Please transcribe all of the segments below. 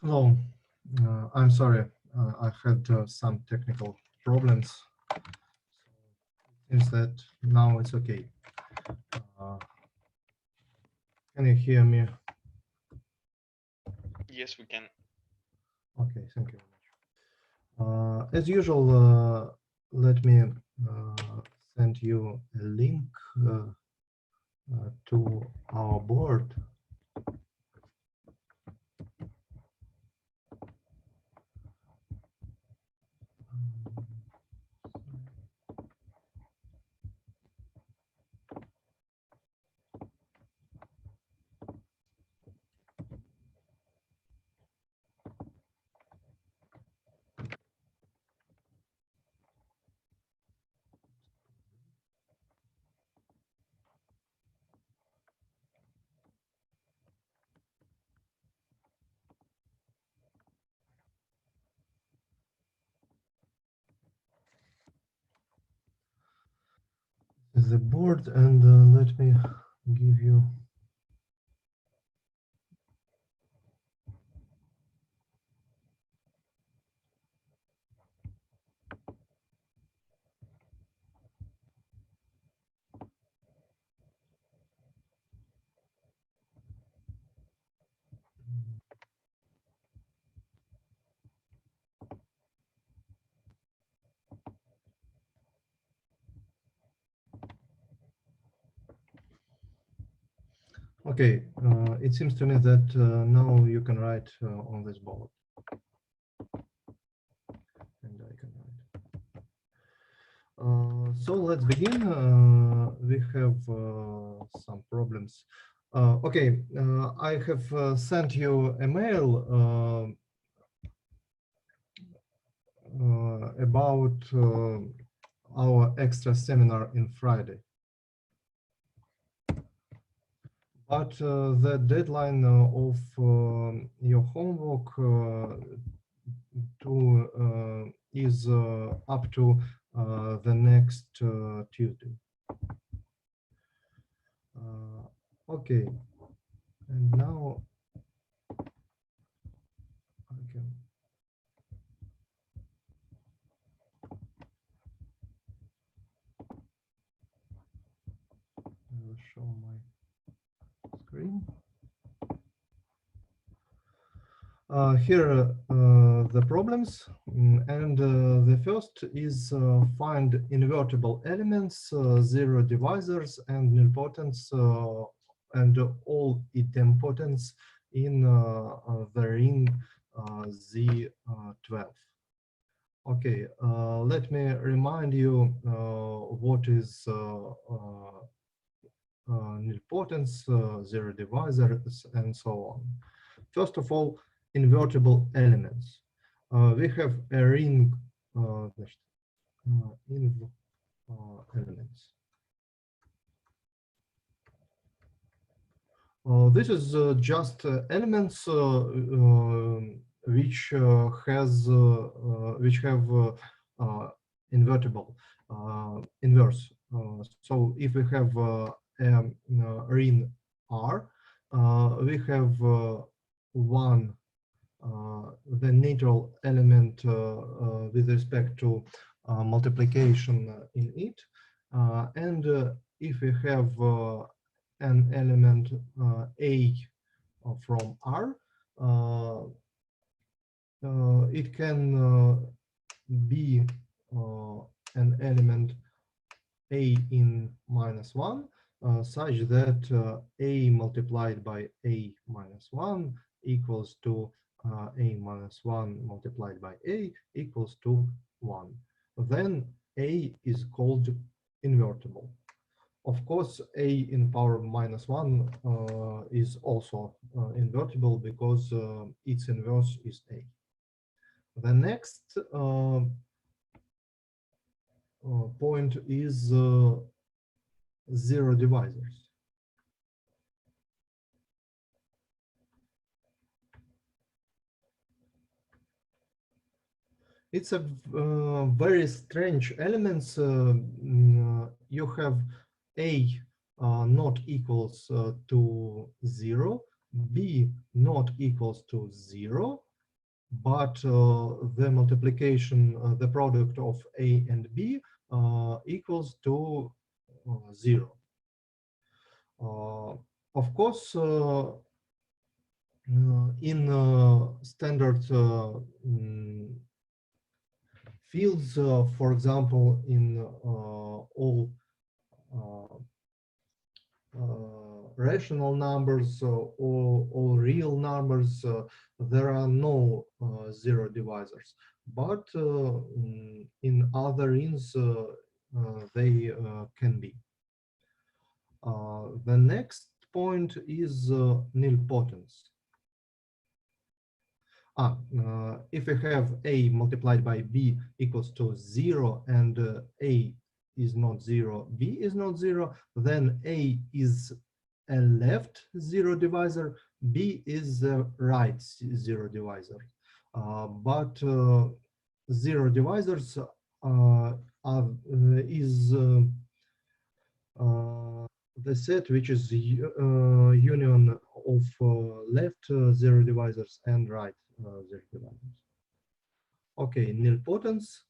Hello, I'm sorry, I had some technical problems. Seems that now it's okay. Can you hear me? Yes, we can. Okay, thank you very much. As usual, let me send you a link to our board. The board, and let me give you. Okay, it seems to me that now you can write on this board. And I can write. So let's begin. We have some problems. Okay, I have sent you a mail about our extra seminar in Friday. But the deadline of your homework is up to the next Tuesday. Okay, and now I can. I will show my screen. Here the problems, and the first is find invertible elements, zero divisors, and nilpotents, and all idempotents in the ring Z12. Okay, let me remind you what is nilpotents, zero divisors, and so on. First of all, invertible elements. We have a ring elements. This is just elements which have invertible inverse. So if we have a ring R, we have one the natural element with respect to multiplication in it, and if we have an element A from R, it can be an element A in -1 such that A multiplied by A minus 1 equals to A minus 1 multiplied by A equals to 1. Then A is called invertible. Of course, A in power -1 is also invertible because its inverse is A. The next point is zero divisors. It's a very strange elements. You have A not equals to 0, B not equals to 0, but the multiplication, the product of A and B equals to 0. Of course, in standard fields, for example, in all rational numbers or real numbers, there are no zero divisors. But in other rings, they can be. The next point is nilpotence. If we have A multiplied by B equals to 0 and A is not 0, B is not 0, then A is a left zero divisor, B is the right zero divisor. But zero divisors is the set which is union of left zero divisors and right zero divisors. Okay, nilpotence.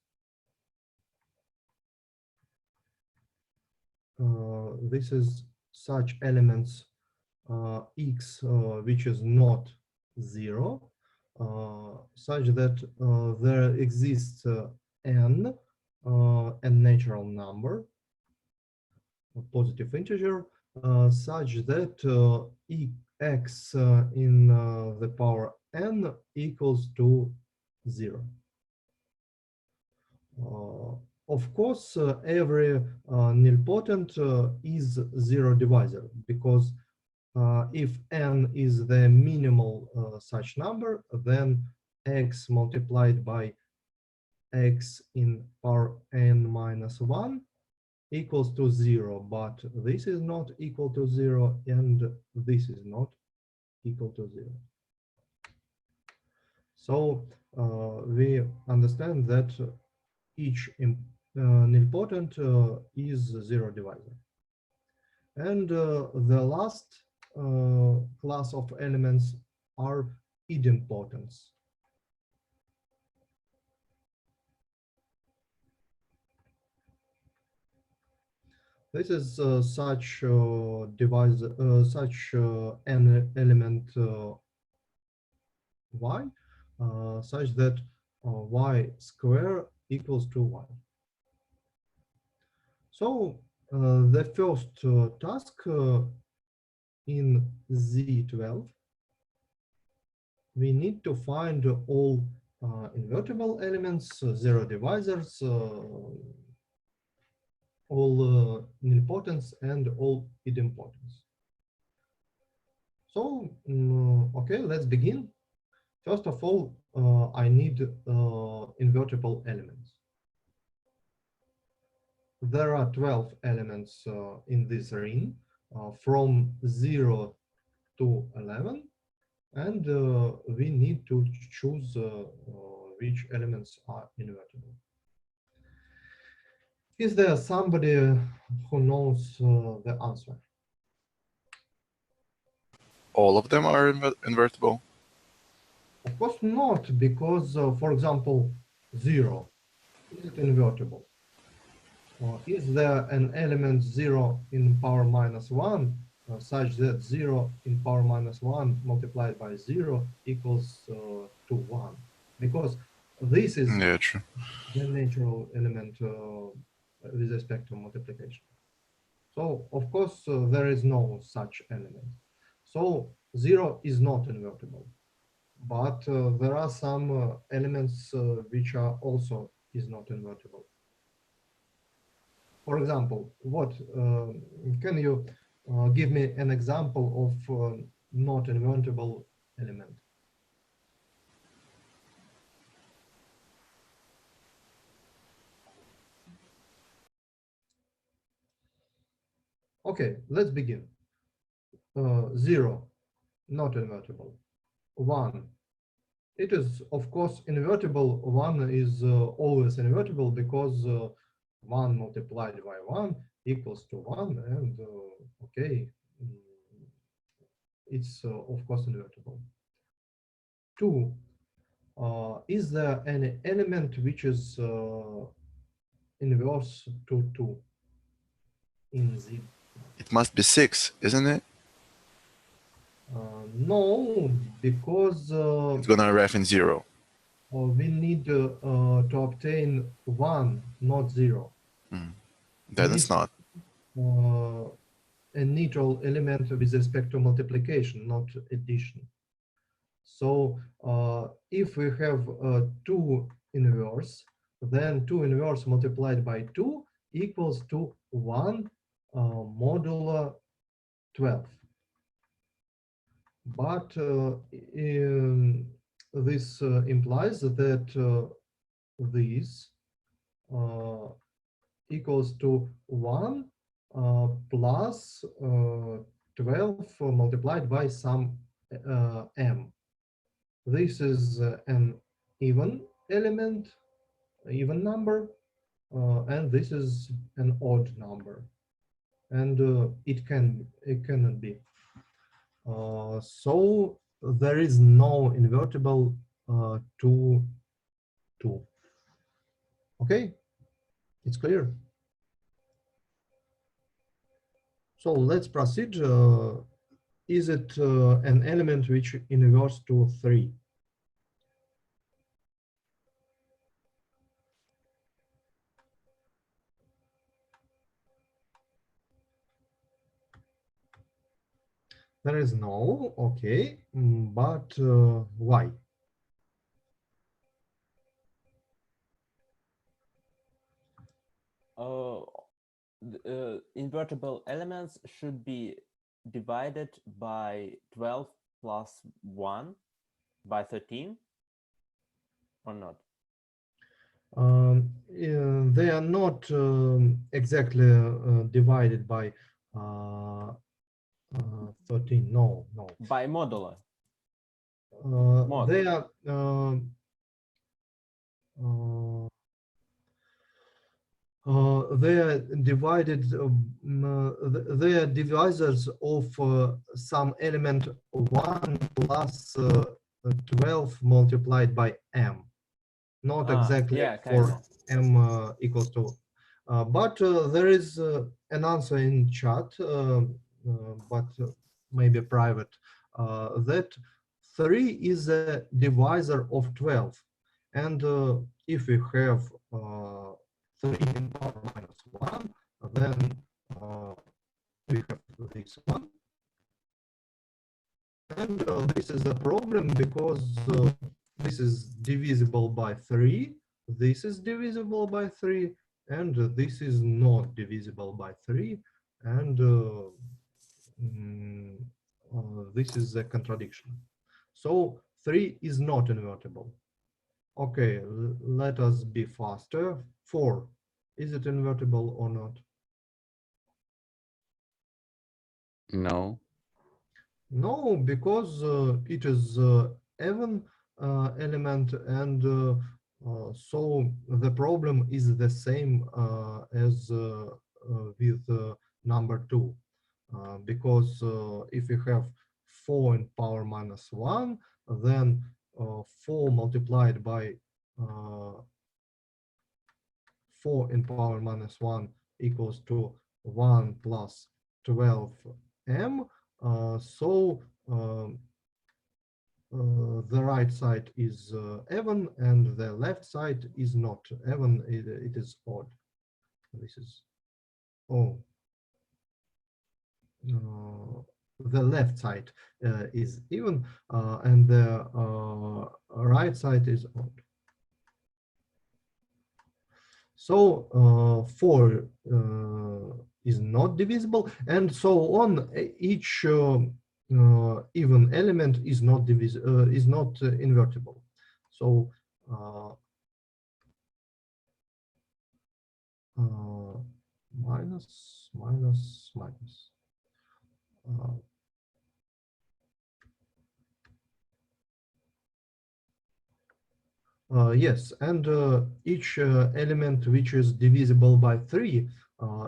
This is such elements x which is not 0, such that there exists n, a natural number, a positive integer, such that x in the power n equals to 0. Of course, every nilpotent is zero divisor, because if n is the minimal such number, then x multiplied by x in power n minus 1 equals to 0, but this is not equal to 0 and this is not equal to 0. So we understand that each nilpotent is zero divisor. And the last class of elements are idempotents. This is such an element y, such that y square equals to 1. So the first task in Z12, we need to find all invertible elements, zero divisors, all nilpotents, and all idempotents. So, okay, let's begin. First of all, I need invertible elements. There are 12 elements in this ring, from 0 to 11, and we need to choose which elements are invertible. Is there somebody who knows the answer? All of them are invertible? Of course not, because, for example, 0, is it invertible? Is there an element 0 in power minus 1 such that 0 in power minus 1 multiplied by 0 equals to 1? Because this is the natural element with respect to multiplication. So, of course, there is no such element. So, 0 is not invertible. But there are some elements which are also is not invertible. For example, what can you give me an example of not invertible element? Okay, let's begin. 0, not invertible. 1, it is of course invertible. 1 is always invertible because 1 multiplied by 1 equals to 1, and okay, it's of course invertible. 2, Is there any element which is inverse to 2 in Z? It must be 6, isn't it? No, because It's gonna ref in 0. we need to obtain 1, not 0. Then We it's need not. a neutral element with respect to multiplication, not addition. So if we have 2 inverse, then 2 inverse multiplied by 2 equals to 1 modulo 12. But this implies that this equals to 1 plus 12 multiplied by some m. This is an even element, even number, and this is an odd number, and it cannot be. So there is no invertible to 2. Okay, it's clear. So let's proceed. Is it an element which inverts to 3? There is no, okay, but why? Invertible elements should be divided by 12 plus 1 by 13 or not? They are not exactly divided by 13. No, no. By modulo. They are they are divided. They are divisors of some element 1 plus 12 multiplied by m. Not exactly yeah, for m equals to. But there is an answer in chat, but maybe private, that 3 is a divisor of 12. And if we have 3 in power minus 1, then we have this one. And this is a problem because this is divisible by 3, this is divisible by 3, and this is not divisible by 3, and this is a contradiction. So 3 is not invertible. Okay, let us be faster. 4, is it invertible or not? No. No, because it is even element, and so the problem is the same as with number 2, because if you have 4 in power minus 1, then 4 multiplied by 4 in power minus 1 equals to 1 plus 12m. So the right side is even and the left side is not even, it is odd. This is, the left side is even and the right side is odd. So 4 is not divisible, and so on. Each even element is not invertible. So minus, minus, minus. Yes, and each element which is divisible by 3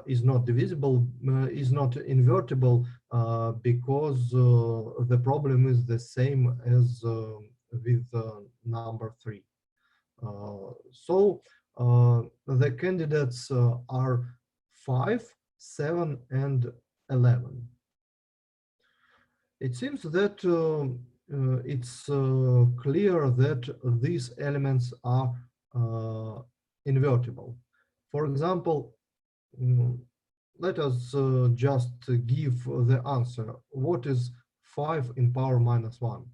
is not divisible, is not invertible, because the problem is the same as with number 3. So the candidates are 5, 7, and 11. It seems that it's clear that these elements are invertible. For example, let us just give the answer. What is 5 in power minus 1?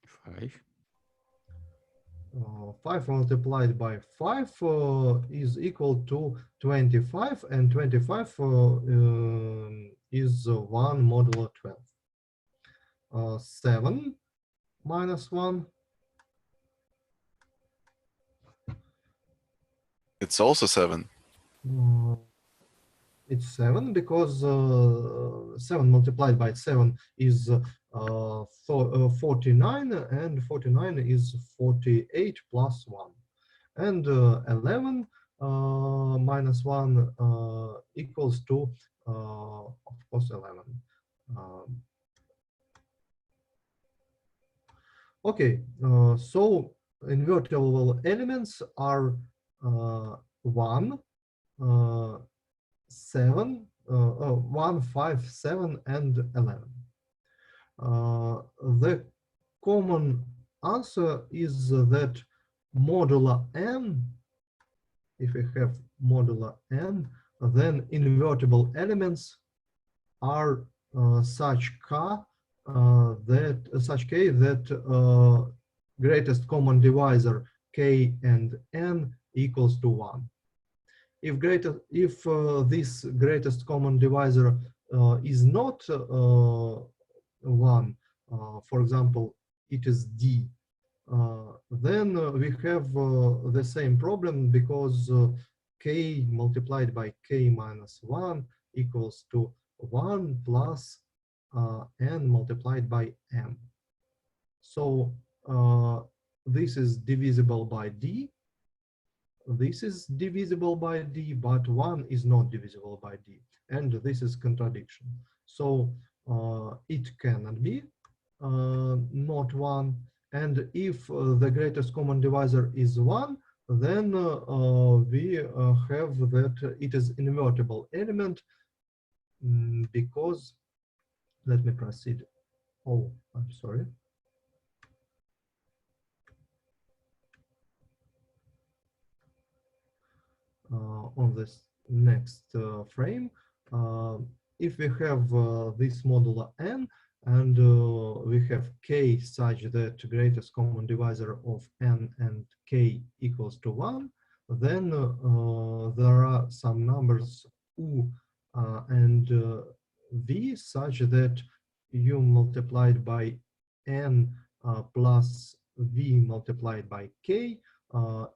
5. 5 multiplied by 5 is equal to 25, and 25 is 1 modulo 12. 7 minus 1. It's also 7. It's 7 because 7 multiplied by 7 is 49, and 49 is 48 plus 1. And 11 minus 1 equals to, of course, 11. Okay, so invertible elements are 1, 7, 1, 5, 7, and 11. The common answer is that modulo n, if we have modulo n, then invertible elements are such k that greatest common divisor k and n equals to 1. If this greatest common divisor is not 1, for example, it is d, then we have the same problem, because k multiplied by k minus 1 equals to 1 plus n multiplied by m. So this is divisible by d. This is divisible by d, but 1 is not divisible by d, and this is contradiction. So it cannot be not 1, and if the greatest common divisor is 1, then we have that it is invertible element, because, let me proceed. Oh, I'm sorry. On this next frame, if we have this modulo n, and we have k such that greatest common divisor of n and k equals to 1, then there are some numbers u and v such that u multiplied by n plus v multiplied by k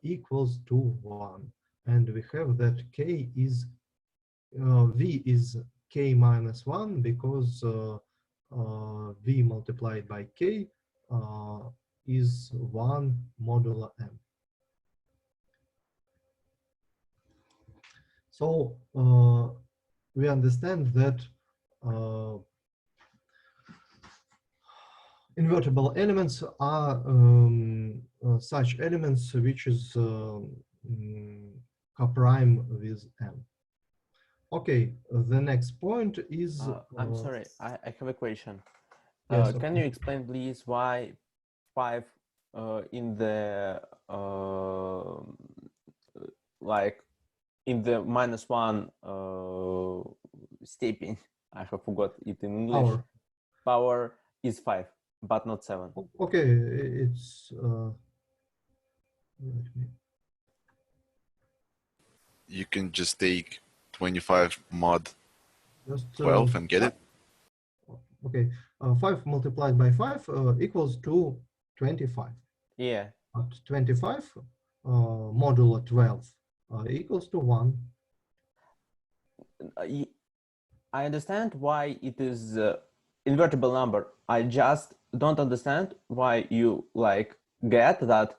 equals to 1. And we have that k is v is k minus 1, because v multiplied by k is 1 modulo n. So we understand that invertible elements are such elements which is coprime with n. Okay, the next point is. I'm sorry, I have a question. Yes, can okay. you explain, please, why 5 in the like in the minus 1 stepping? I have forgot it in English. Power is 5, but not 7. Okay, it's. You can just take 25 mod Just 12 and get it. Okay, 5 multiplied by 5 equals to 25. Yeah. But 25 modulo 12 equals to 1. I understand why it is invertible number. I just don't understand why you like get that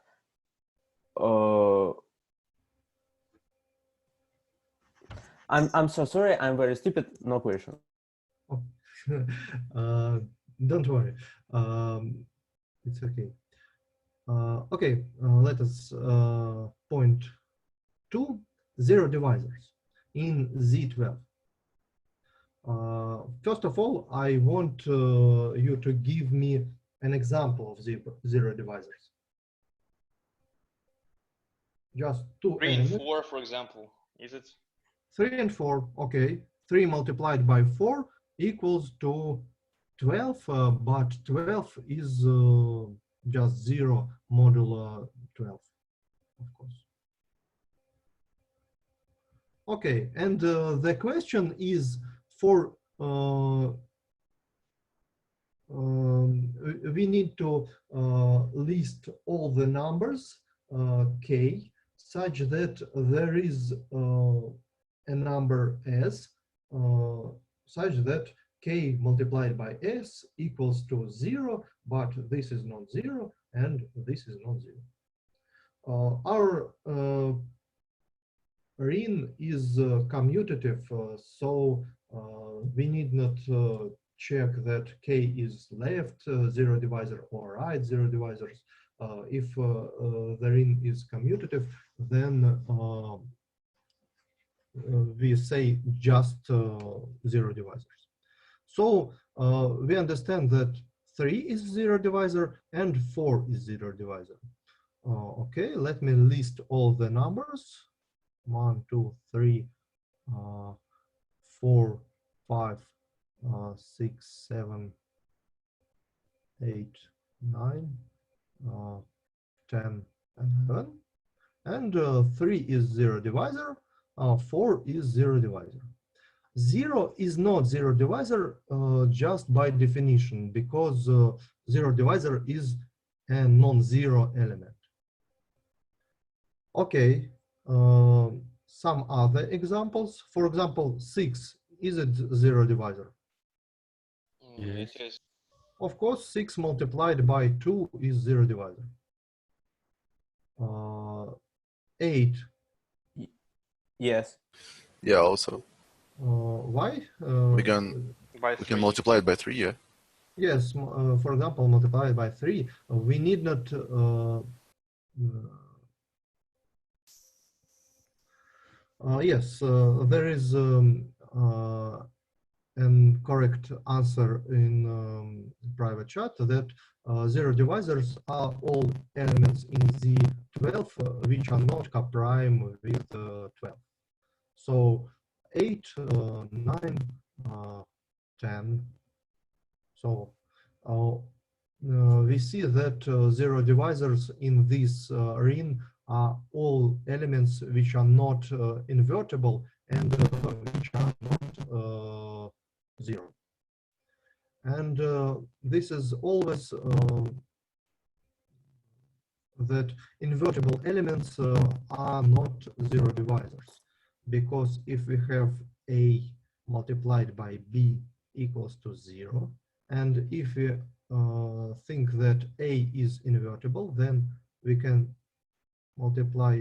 I'm so sorry, I'm very stupid, no question. Don't worry. It's okay. Okay, let us point to zero divisors in Z12. First of all, I want you to give me an example of zero divisors. Just two 3 and elements. 4, for example. Is it? 3 and 4, okay. 3 multiplied by 4 equals to 12, but 12 is just 0 modulo 12, of course. Okay, and the question is for we need to list all the numbers k such that there is a number s such that k multiplied by s equals to 0, but this is not 0 and this is not 0. Our RIN is commutative, so we need not check that k is left zero divisor or right zero divisors. If the RIN is commutative, then we say just zero divisors. So we understand that 3 is zero divisor and 4 is zero divisor. Okay, let me list all the numbers. 1, 2, 3, 4, 5, 6, 7, 8, 9, 10, 11. And 3 is zero divisor, 4 is zero divisor. 0 is not zero divisor just by definition, because zero divisor is a non-zero element. Okay, some other examples. For example, 6, is it zero divisor? Yes. It is. Of course, 6 multiplied by 2 is zero divisor. 8. Yes. Yeah, also. Why? We can By we 3. can multiply it by 3, yeah. Yes, for example, multiplied by 3, we need not yes, there is an correct answer in private chat that zero divisors are all elements in Z12 which are not coprime with 12. So 8, 9, 10. So we see that zero divisors in this ring are all elements which are not invertible and which are not 0. And this is always that invertible elements are not zero divisors, because if we have A multiplied by B equals to 0, and if we think that A is invertible, then we can multiply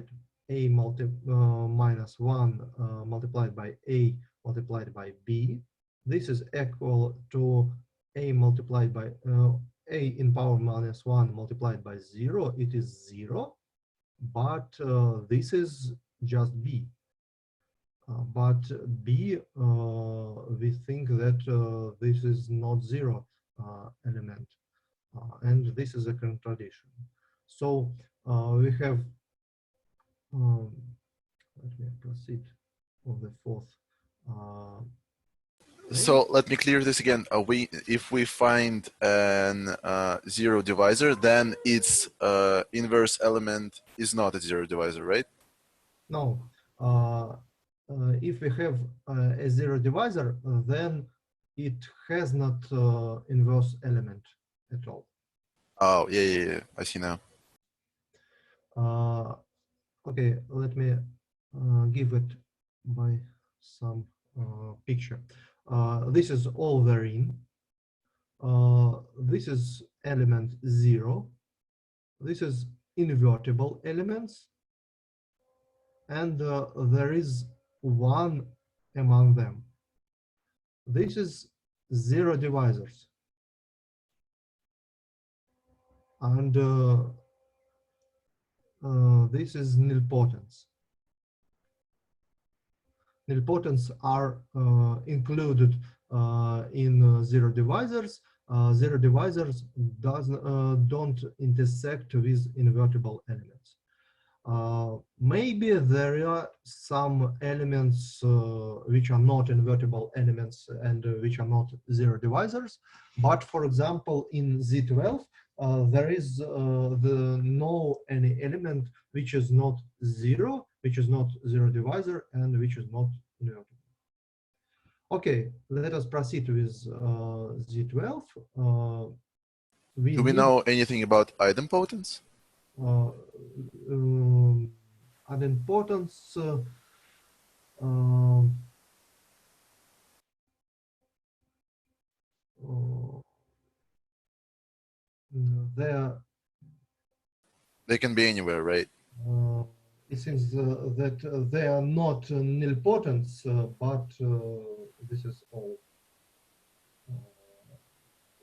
A minus 1 multiplied by A multiplied by B. This is equal to A multiplied by A in power minus 1 multiplied by 0. It is 0, but this is just B. But B, we think that this is not 0 element, and this is a contradiction. So we have, let me proceed on the fourth. So let me clear this again. If we find an zero divisor, then its inverse element is not a zero divisor, right? No. If we have a zero divisor, then it has not inverse element at all. Oh, yeah. I see now. Okay, let me give it by some picture. This is all the ring. This is element 0. This is invertible elements. And there is 1 among them. This is zero divisors. and this is nilpotence. Nilpotence are included in zero divisors. Zero divisors don't intersect with invertible elements. Maybe there are some elements which are not invertible elements and which are not zero divisors, but for example in Z12 there is no any element which is not zero, which is not zero divisor, and which is not invertible. Okay, let us proceed with Z12. Do we know anything about idempotence? Idempotence, They can be anywhere, right? it seems that they are not nilpotents, but this is all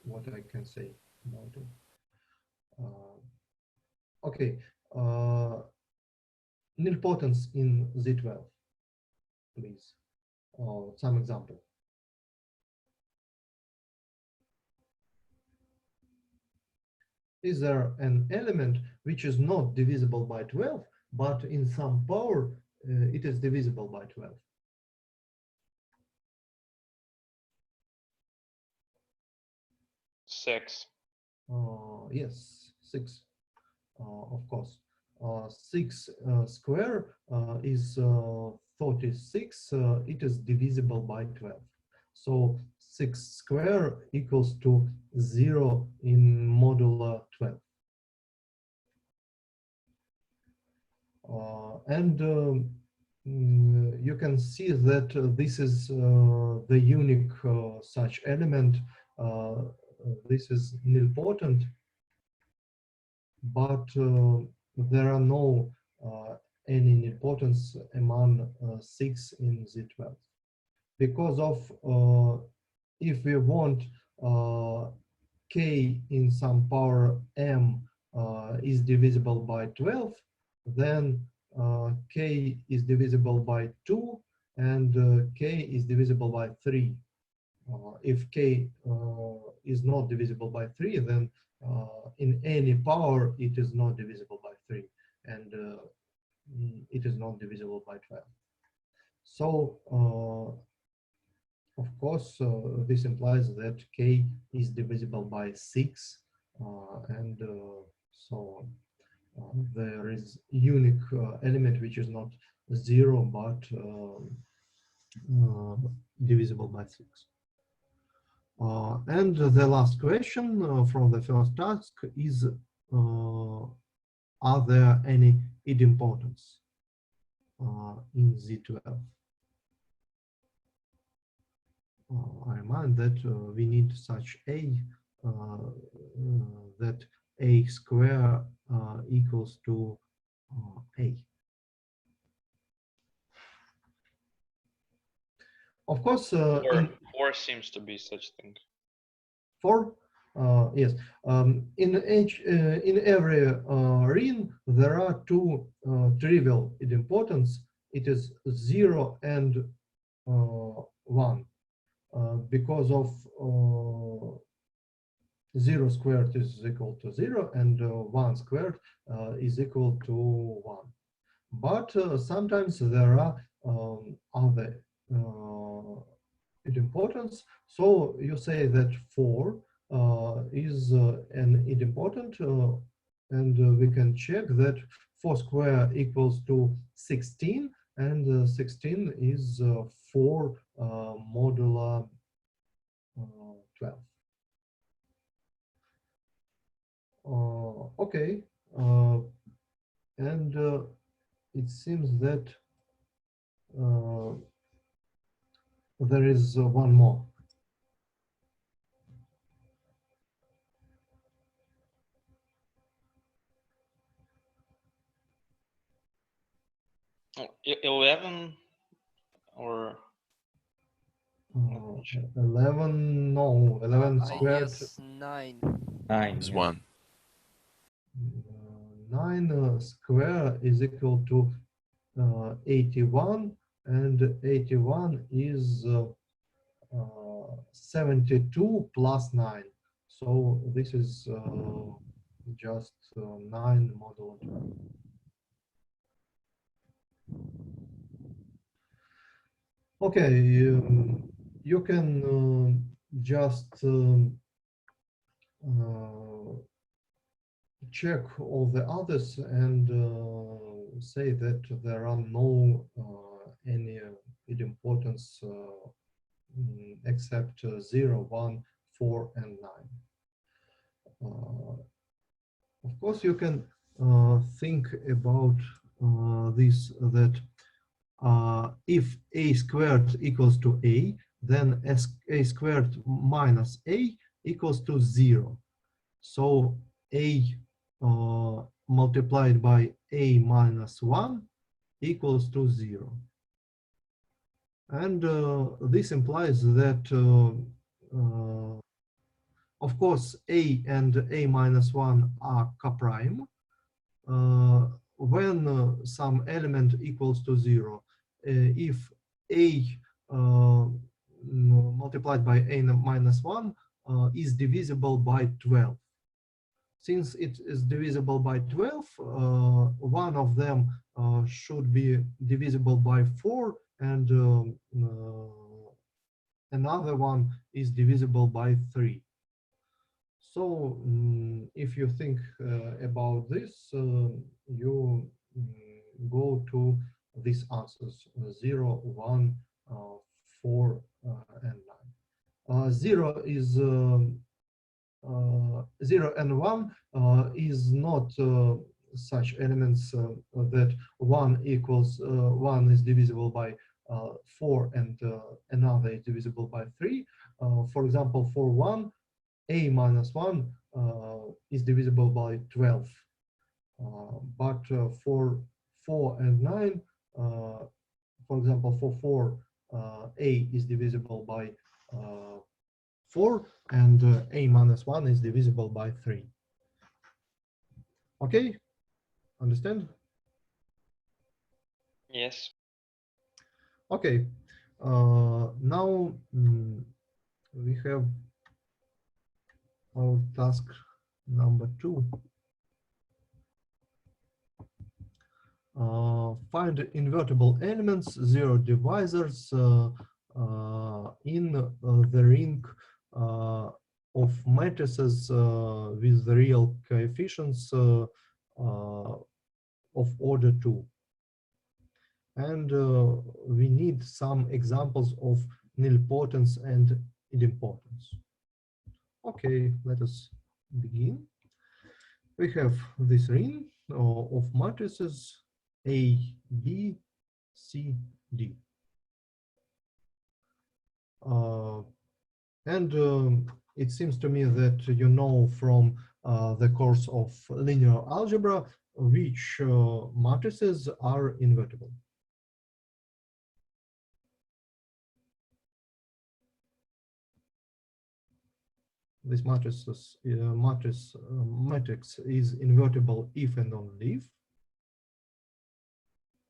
what I can say about it. Okay, nilpotence in Z12, please. Some example. Is there an element which is not divisible by 12, but in some power it is divisible by 12? Six. Yes, 6, of course. 6 square is 36. It is divisible by 12. So 6 square equals to 0 in modulo 12. You can see that this is the unique such element. This is nilpotent, but there are no any nilpotence among 6 in Z12. Because of if we want k in some power m is divisible by 12, then k is divisible by 2 and k is divisible by 3. If k is not divisible by 3, then in any power it is not divisible by 3, and it is not divisible by 12. So of course this implies that k is divisible by 6 and so on. There is unique element which is not 0 but divisible by 6. And the last question from the first task is, are there any idempotents in Z12? I remind that we need such A, that A square equals to A. Of course, Four seems to be such thing. 4, yes. In every ring, there are two trivial idempotents. It is 0 and 1. Because of 0 squared is equal to 0 and 1 squared is equal to 1. But sometimes there are other idempotents. So you say that 4 is an idempotent, and we can check that 4 square equals to 16, and 16 is 4 modulo 12. Okay, and it seems that there is one more. Oh, 11 or 11, no, 11 I squared. guess 9. 9. Is Yeah. 1. 9 square is equal to 81, and 81 is 72 plus 9. So this is just 9 modulo 12. Okay, you can just check all the others and say that there are no any idempotency except 0, 1, 4, and 9. Of course, you can think about this, that if a squared equals to a, then a squared minus a equals to 0. So a multiplied by a minus 1 equals to 0. And this implies that, of course, a and a minus 1 are coprime. When some element equals to 0, if a multiplied by a minus 1 is divisible by 12. Since it is divisible by 12, one of them should be divisible by 4, and another one is divisible by 3. So if you think about this, you go to these answers: 0, 1, 4, and 9. 0 is 0 and 1 is not such elements that 1 equals 1 is divisible by 4 and another is divisible by 3. For example, for 1, a minus 1 is divisible by 12. But for 4 and 9, for example, for 4, a is divisible by 4, and a minus 1 is divisible by 3. Okay, understand? Yes. Okay, now we have our task number 2. Find invertible elements, zero divisors in the ring of matrices with the real coefficients of order 2. And we need some examples of nilpotence and idempotence. Okay, let us begin. We have this ring of matrices A, B, C, D. And it seems to me that you know from the course of linear algebra which matrices are invertible. This matrix is invertible if and only if.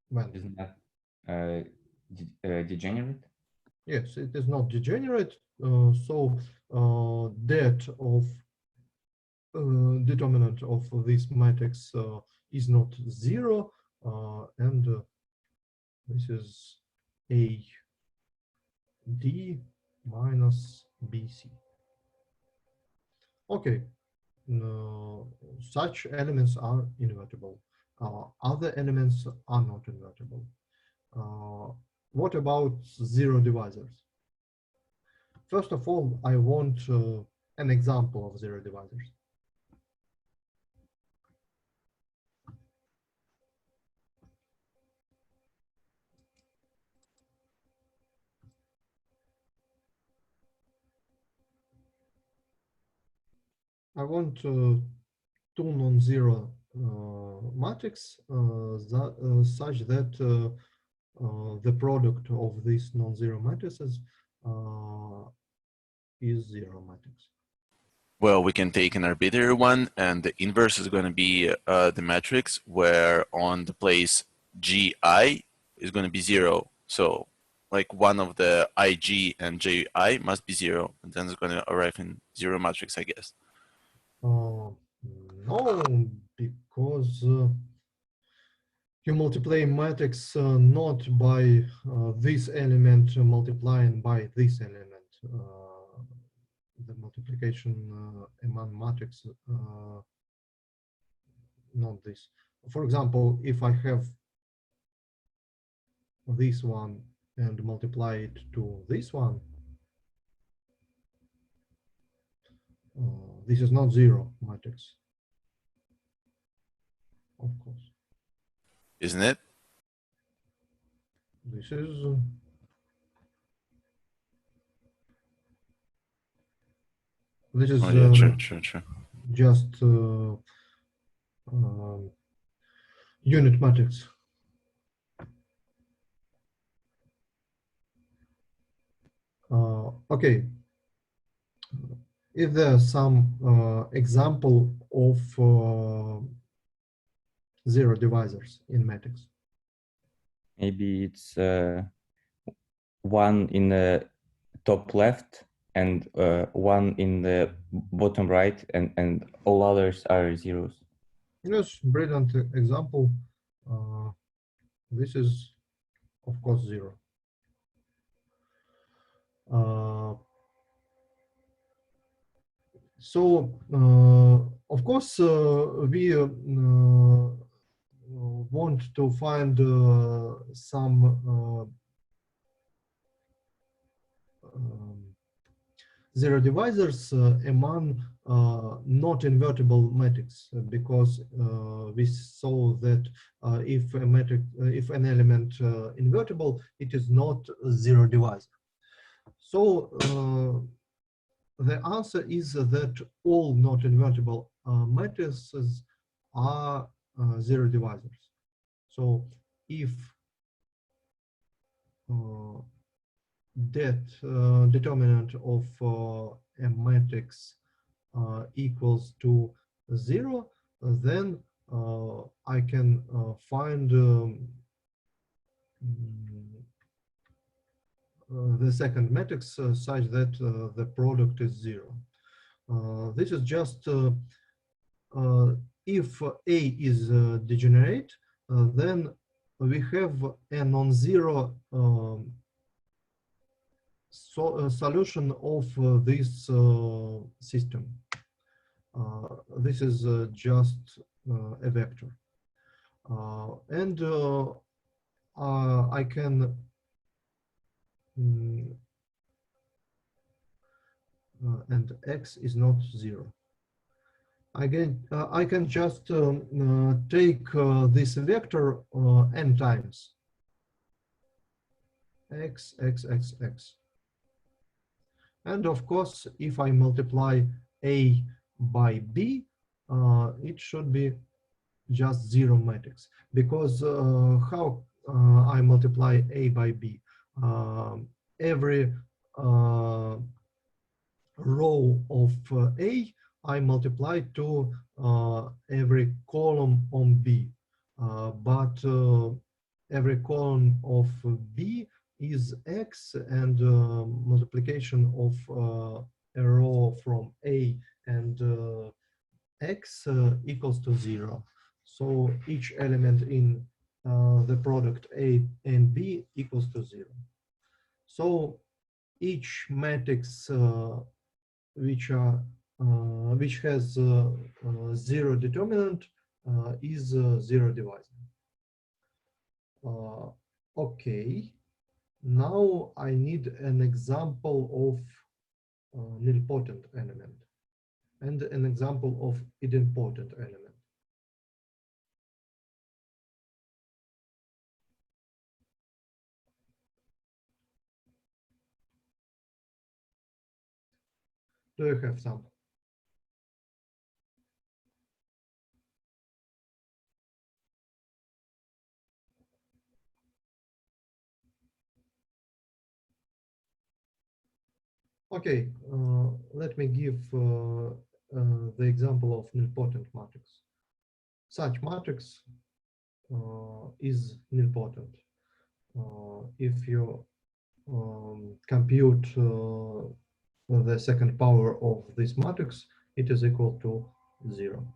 When? Isn't that degenerate? Yes, it is not degenerate. So that of determinant of this matrix is not 0, and this is A D minus BC. Okay, such elements are invertible. Other elements are not invertible. What about zero divisors? First of all, I want an example of zero divisors. I want two non-zero matrix such that the product of these non-zero matrices is zero matrix. Well, we can take an arbitrary one, and the inverse is going to be the matrix where on the place gi is going to be 0. So, like one of the ig and ji must be 0, and then it's going to arrive in 0 matrix, I guess. No, because you multiply matrix not by this element multiplying by this element. The multiplication among matrix, not this. For example, if I have this one and multiply it to this one, this is not 0 matrix, of course. Isn't it? This is Oh, yeah, true. just unit matrix. Okay. Is there some example of 0 divisors in matrix? Maybe it's one in the top left and one in the bottom right, and all others are zeros. Yes, brilliant example. This is, of course, 0. So, of course, we want to find some zero divisors among not invertible matrix, because we saw that if a matrix, if an element invertible, it is not a zero divisor. So the answer is that all not invertible matrices are zero divisors. So if that determinant of a matrix equals to 0, then I can find the second matrix such that the product is 0. This is just if A is degenerate, then we have a non-zero solution of this system. This is just a vector. And I can and x is not 0. Again, I can just take this vector n times. X, x, x, x. And of course, if I multiply A by B, it should be just 0 matrix. Because how I multiply A by B? Every row of A, I multiply to every column on B. But every column of B is x, and multiplication of a row from A and x equals to 0. So each element in the product A and B equals to 0. So each matrix which has 0 determinant is 0 divisor. Okay. Now I need an example of nilpotent element and an example of idempotent element. Do you have some? Okay, let me give the example of nilpotent matrix. Such matrix is nilpotent. If you compute the second power of this matrix, it is equal to 0.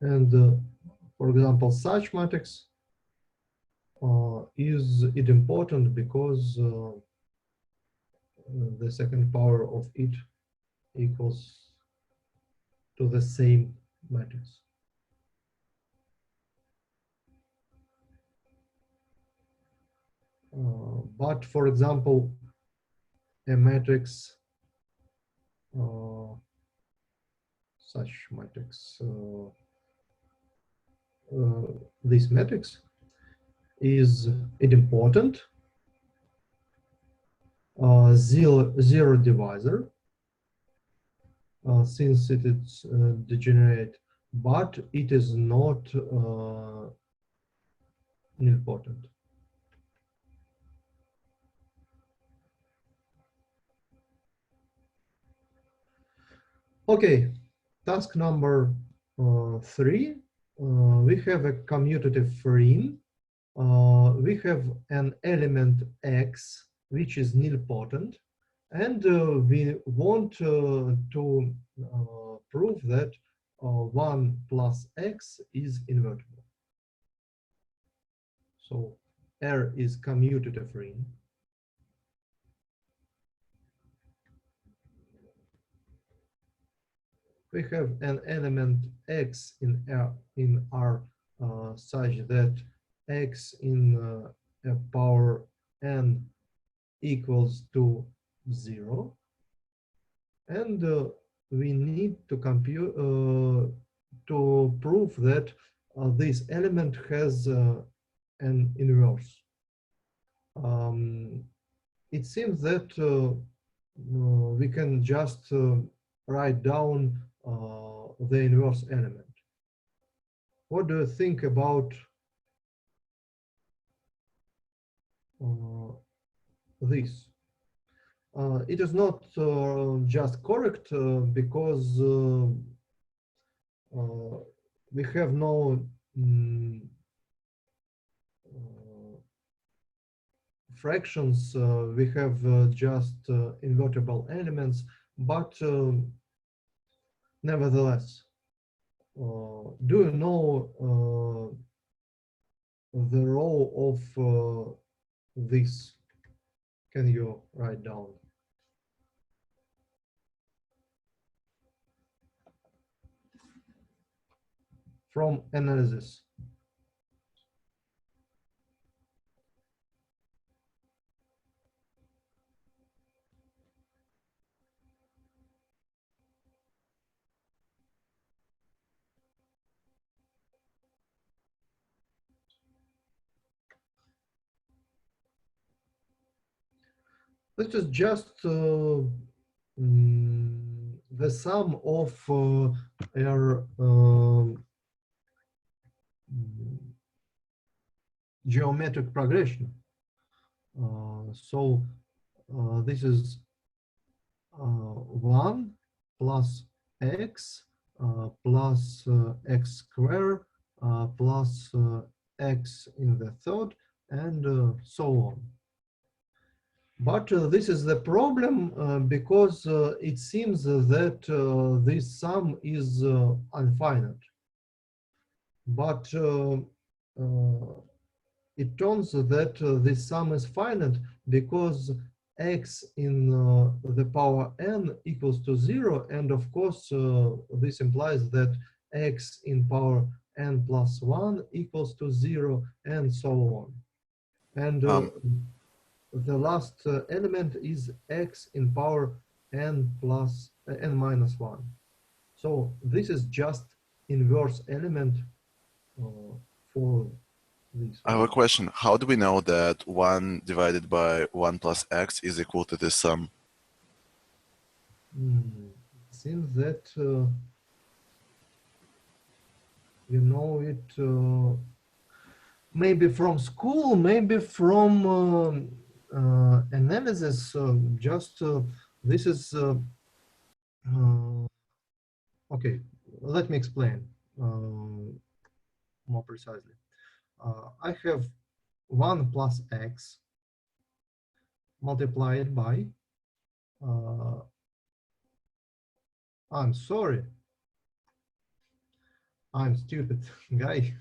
And for example, such matrix is idempotent because the second power of it equals to the same matrix. But for example, a matrix, such matrix, this matrix is idempotent, zero divisor, since it is degenerate, but it is not nilpotent. Okay, task number 3. We have a commutative ring. We have an element x, which is nilpotent, and we want to prove that 1 plus x is invertible. So R is commutative ring. We have an element x in R such that x in a power n equals to 0, and we need to compute to prove that this element has an inverse. It seems that we can just write down the inverse element. What do you think about this? It is not just correct because we have no fractions, we have just invertible elements, but nevertheless, do you know the role of this? Can you write down? From analysis. This is just the sum of our geometric progression. So this is 1 plus x plus x squared plus x in the third, and so on. But this is the problem because it seems that this sum is infinite. But it turns that this sum is finite because x in the power n equals to 0, and of course this implies that x in power n plus 1 equals to 0, and so on. And the last element is x in power n plus n minus 1. So this is just inverse element for this. I have a question. How do we know that 1 divided by 1 plus x is equal to this sum? It seems that you know it maybe from school, maybe from analysis. Just This is okay. Let me explain more precisely. I have 1 plus x multiplied by, I'm sorry, I'm stupid guy.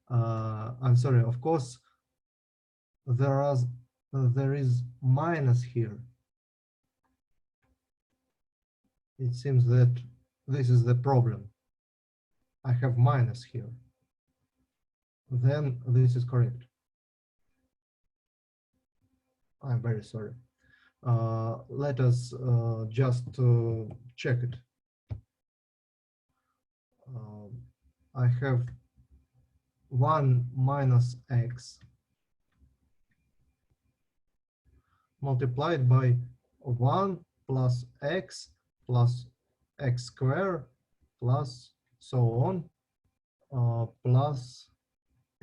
I'm sorry, of course, there is minus here. It seems that this is the problem. I have minus here. Then this is correct. I'm very sorry. Let us just check it. I have 1 minus x multiplied by 1 plus x squared plus so on, plus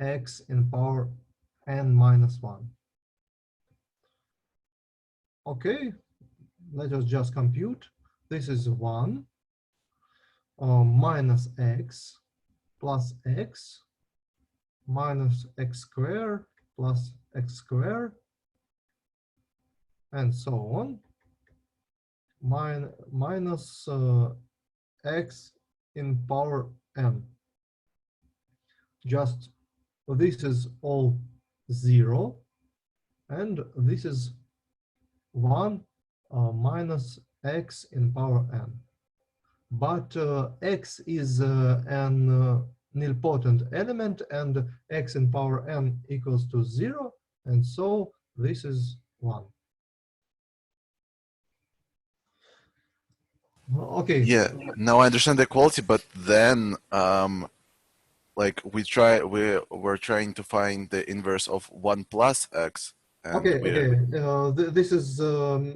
x in power n minus 1. Okay, let us just compute. This is 1 minus x plus x minus x squared plus x squared and so on, minus x in power n. Just this is all 0 and this is 1 minus x in power n. But x is an nilpotent element and x in power n equals to 0, and so this is 1. Okay. Yeah, now I understand the equality, but then like we're trying to find the inverse of 1 plus x. And okay. This is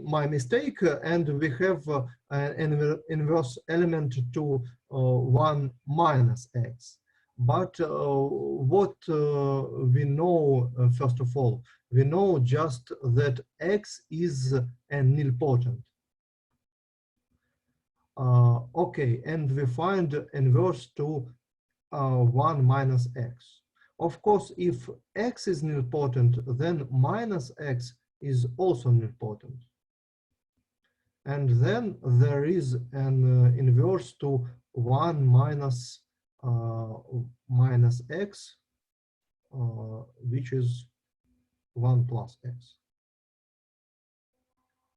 my mistake, and we have an inverse element to 1 minus x. But what we know, first of all, we know just that x is a nilpotent. Okay, and we find inverse to 1 minus x. Of course, if x is nilpotent, then minus x is also nilpotent. And then there is an inverse to 1 minus minus x, which is 1 plus x.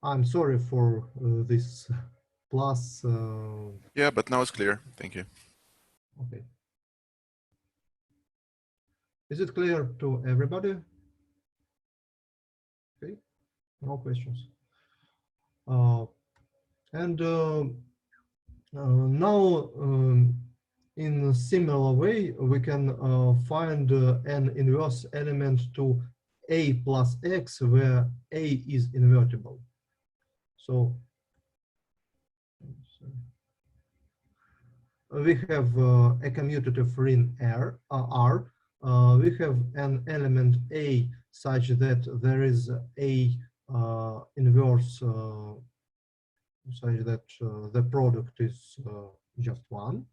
I'm sorry for this plus. yeah, but now it's clear. Thank you. Okay. Is it clear to everybody? Okay, no questions. And now, in a similar way, we can find an inverse element to a plus x, where a is invertible. So we have a commutative ring R. We have an element A such that there is a inverse such that the product is just 1.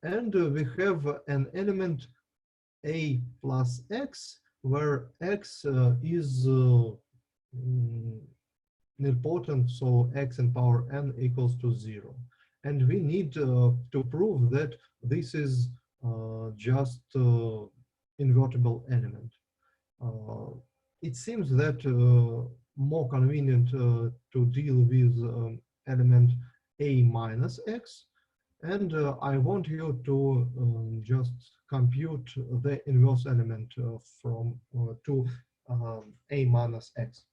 And we have an element A plus x, where x is nilpotent, so x in power n equals to 0. And we need to prove that this is just invertible element. It seems that more convenient to deal with element a minus x, and I want you to just compute the inverse element from to a minus x.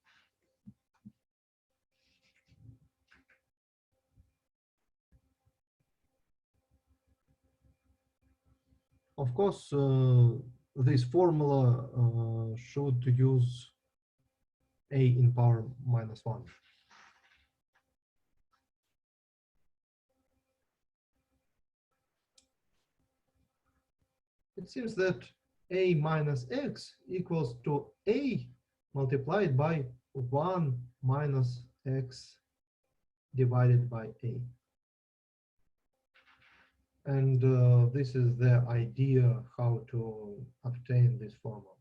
Of course, this formula should use a in power minus 1. It seems that a minus x equals to a multiplied by 1 minus x divided by a. And this is the idea how to obtain this formula.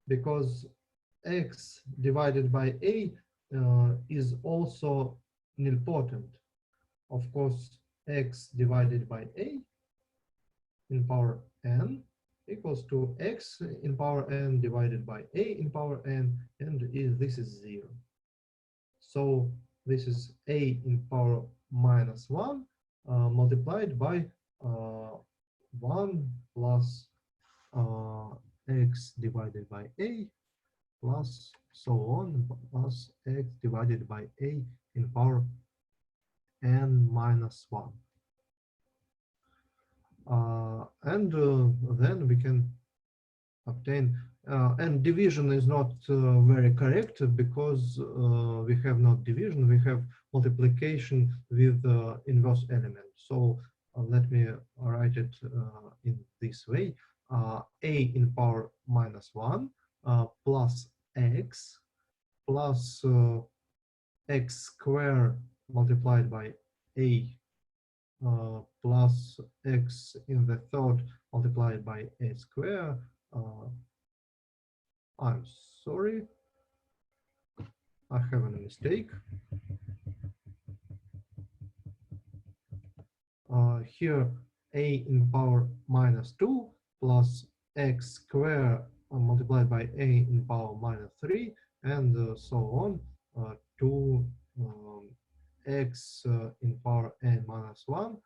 Because x divided by a is also nilpotent. Of course, x divided by a in power n equals to x in power n divided by a in power n, and this is 0. So this is a in power minus 1 multiplied by 1 plus x divided by a plus so on plus x divided by a in power n minus 1. And then we can obtain, and division is not very correct because we have not division, we have multiplication with inverse element. So let me write it in this way. A in power minus 1 plus x plus x squared multiplied by a plus x in the third multiplied by a square. I'm sorry, I have a mistake. Here a in power minus 2 plus x squared multiplied by a in power minus 3 and so on to x in power n minus 1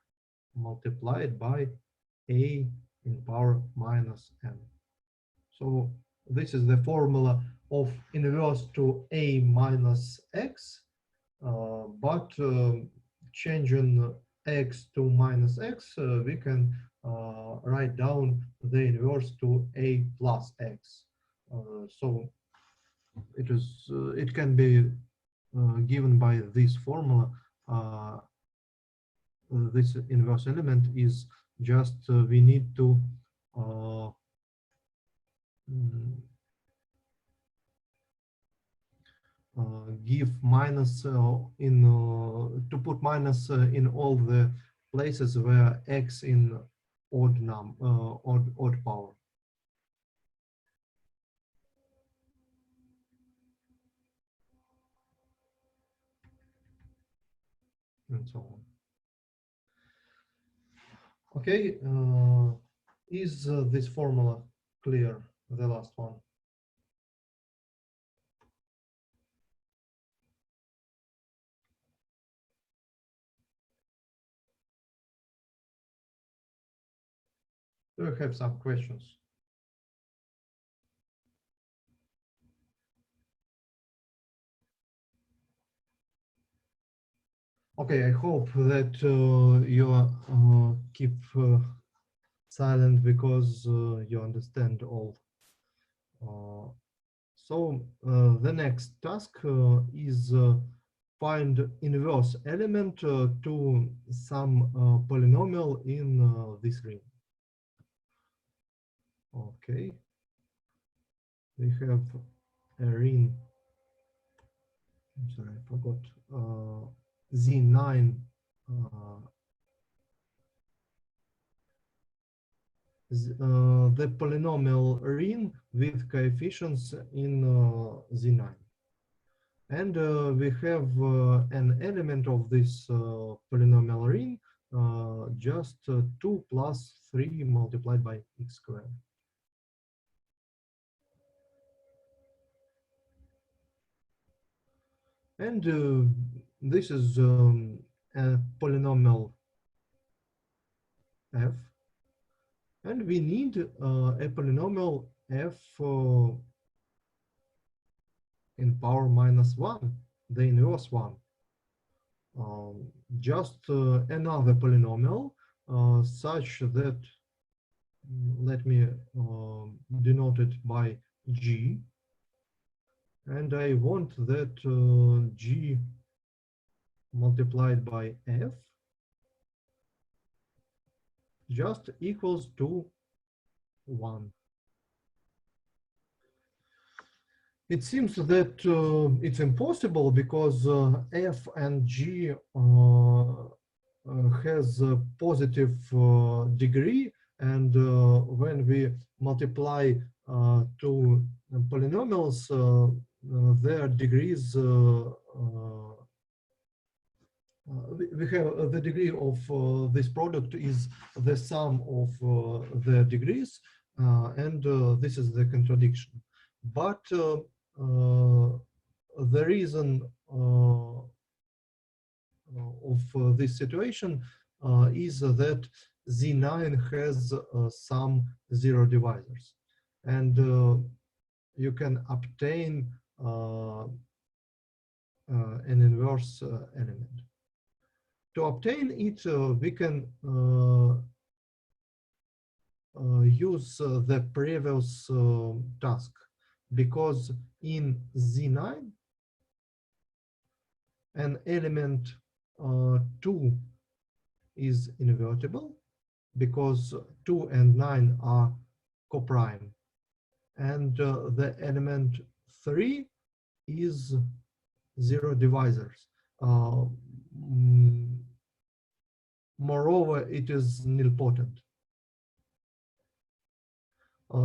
multiplied by a in power minus n. So this is the formula of inverse to a minus x, but changing x to minus x, we can write down the inverse to a plus x. So it can be given by this formula. This inverse element is just we need to give minus in to put minus in all the places where x in odd power. And so on. Okay, is this formula clear? The last one. Do you have some questions? Okay, I hope that you keep silent because you understand all. So the next task is find inverse element to some polynomial in this ring. Okay, we have a ring. I'm sorry, I forgot. Z9 the polynomial ring with coefficients in Z9. And we have an element of this polynomial ring, just 2 plus 3 multiplied by x squared. And this is a polynomial f. And we need a polynomial f in power minus 1, the inverse one. Just another polynomial such that, let me denote it by g. And I want that g multiplied by f just equals to 1. It seems that it's impossible because f and g has a positive degree, and when we multiply two polynomials, their degrees we have the degree of this product is the sum of the degrees, and this is the contradiction. But the reason of this situation is that Z9 has some zero divisors, and you can obtain an inverse element. To obtain it, we can use the previous task, because in Z9, an element 2 is invertible, because 2 and 9 are coprime, and the element 3 is zero divisors. Moreover, it is nilpotent.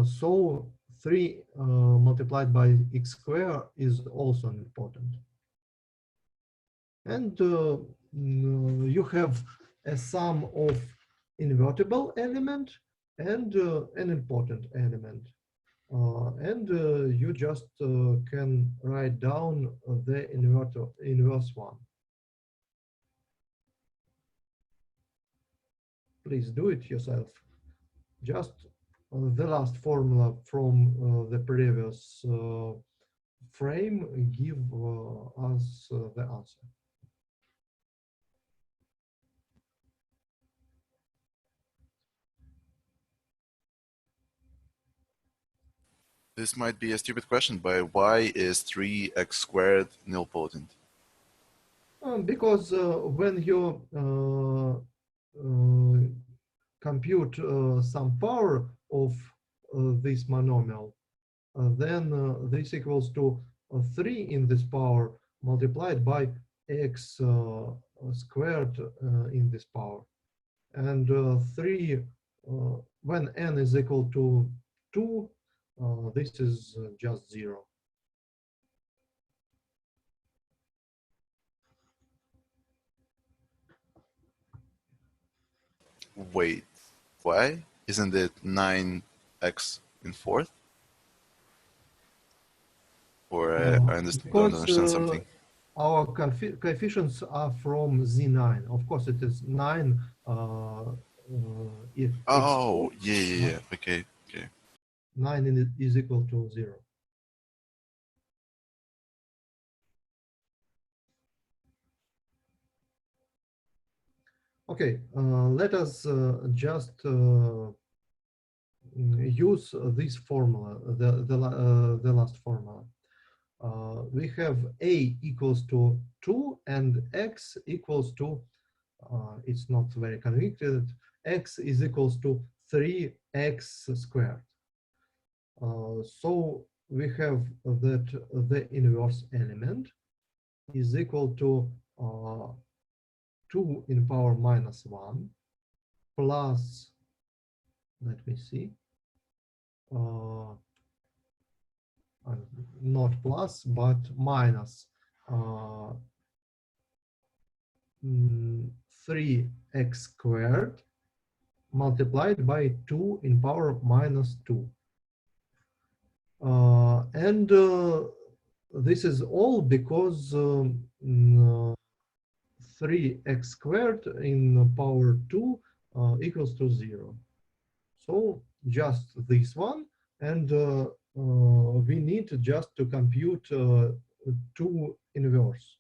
So 3 multiplied by x squared is also nilpotent. And you have a sum of invertible element and an important element. And you just can write down the inverse one. Please do it yourself. Just the last formula from the previous frame give us the answer. This might be a stupid question, but why is 3x squared nilpotent? Because when you compute some power of this monomial, then this equals to 3 in this power multiplied by x squared in this power. And 3, when n is equal to 2, this is just 0. Wait, why? Isn't it 9x in fourth? Or I don't understand something. Our coefficients are from Z9. Of course, it is 9. If Oh, yeah. Okay. 9 is equal to 0. Okay, let us just use this formula, the last formula. We have a equals to 2 and x equals to, it's not very convicted, x is equals to 3x squared. So we have that the inverse element is equal to 2 in power minus 1 plus, let me see, not plus, but minus 3x squared multiplied by 2 in power minus 2. And this is all because 3x squared in power 2 equals to 0. So just this one, and we need just to compute 2 inverse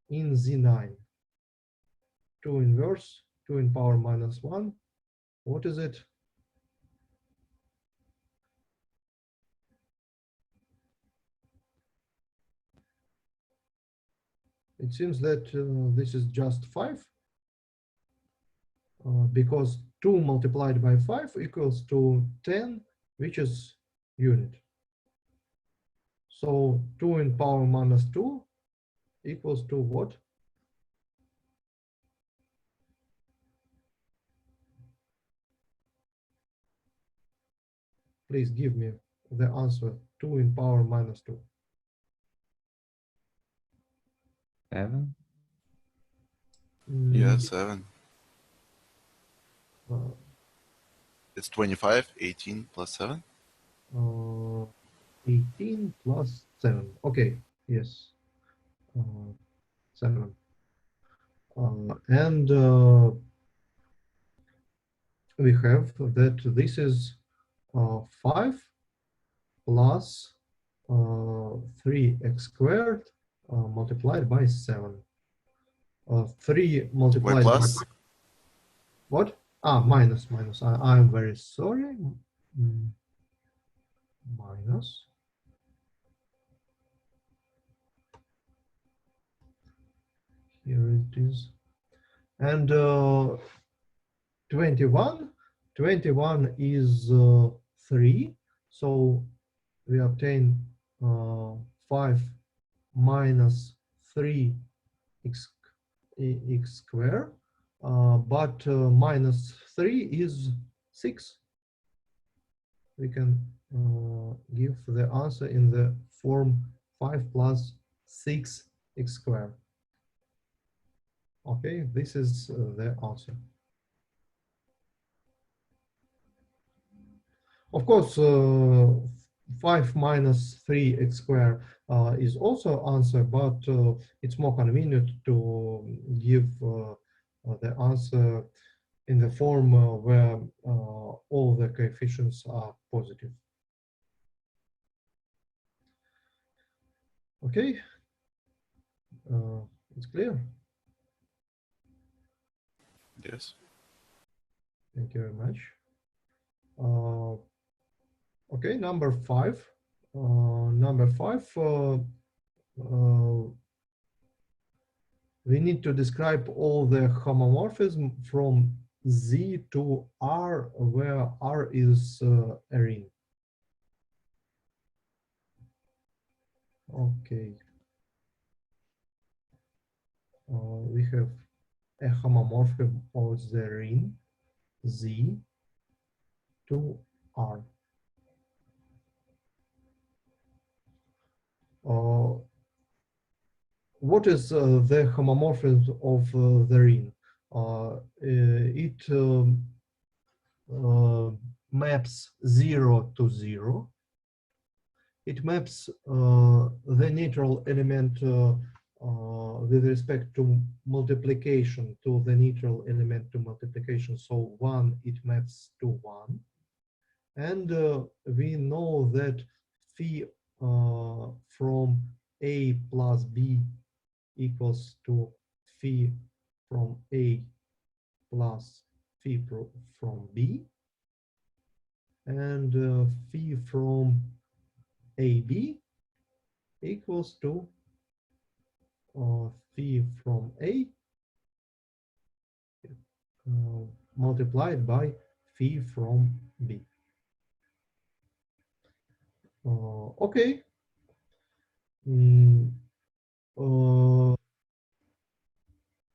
in Z9. 2 inverse, 2 in power minus 1. What is it? It seems that this is just 5, because 2 multiplied by 5 equals to 10, which is unit. So 2 in power minus 2 equals to what? Please give me the answer. 2 in power minus 2. 7. Yeah, 7. Uh, It's 25, 18 plus 7. 18 plus 7. Okay, yes. 7. And we have that this is 5 plus 3x squared multiplied by 7. 3 Why multiplied plus? by what? Ah, minus. I'm very sorry. Minus. Here it is. And 21 is 3. So we obtain 5 minus 3 x squared, but minus 3 is 6. We can give the answer in the form 5 plus 6x squared. Okay, this is the answer. Of course, 5 minus 3x squared is also answer, but it's more convenient to give the answer in the form where all the coefficients are positive. Okay, it's clear. Yes. Thank you very much. Okay, number 5. We need to describe all the homomorphism from Z to R, where R is a ring. Okay. We have a homomorphism of the ring Z to R. What is the homomorphism of the ring? It maps 0 to 0. It maps the natural element with respect to multiplication to the natural element to multiplication. So 1, it maps to 1. And we know that phi from A plus B equals to phi from A plus phi from B, and phi from AB equals to phi from A multiplied by phi from B. Okay.